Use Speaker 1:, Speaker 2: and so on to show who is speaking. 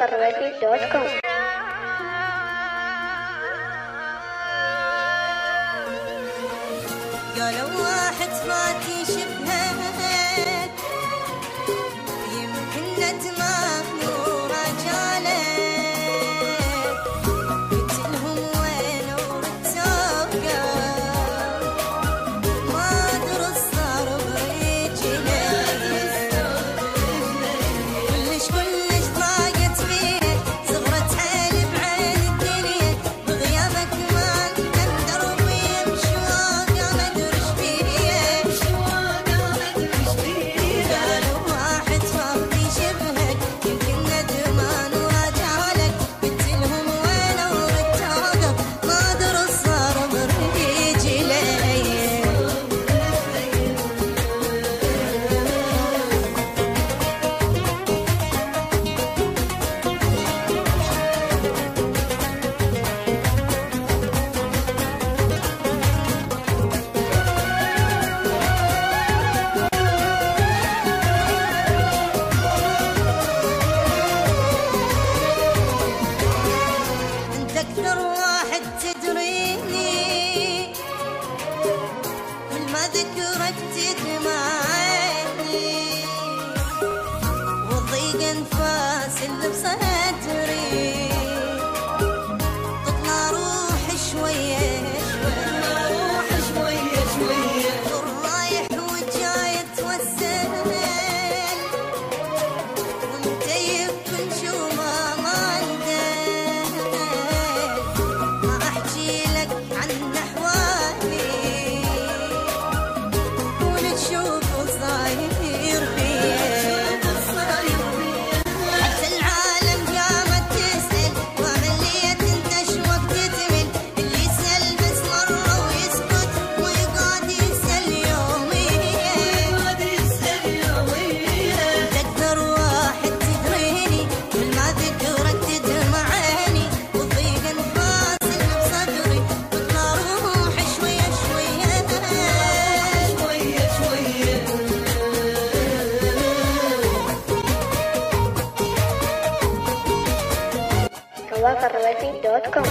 Speaker 1: رواقرواقي.com.
Speaker 2: قالوا واحد فات يشبهك يمكن ندمه ورجالك، قلت لهم وين ورتوقه ما درس صار برجلي، كلش ضاقت فيه صغرت حيل بعين الدنيا، بغيابك ما اقدر بيمشي واقع ما ادري ايش فيه، قالوا واحد فاضي يشبهك يمكن ندمان وراجعلك، قلت لهم وين ورتوقه ما درس صار برجلي. انت اكثر واحد تدريني، كل ما ذكرك تدمعني، وضيق انفاس اللي بصدري، تطلع روح شويه شويه، رايح وجاي توسل، ومتيب كل شو ما عندك، ما احكي لك عن احوالي ونشوف صاير فيه، حتى العالم قامت تسأل وعملية انت شو وقت تمل، اللي يسأل بس مرة ويسكت ويقعد يسأل يوميا، انت اكثر واحد تدريني، كل ما ذكرك تدمعني، وضيق انفاس اللي بصدري، تطلع روحي شوية شوية.
Speaker 1: رواقرواقي.com.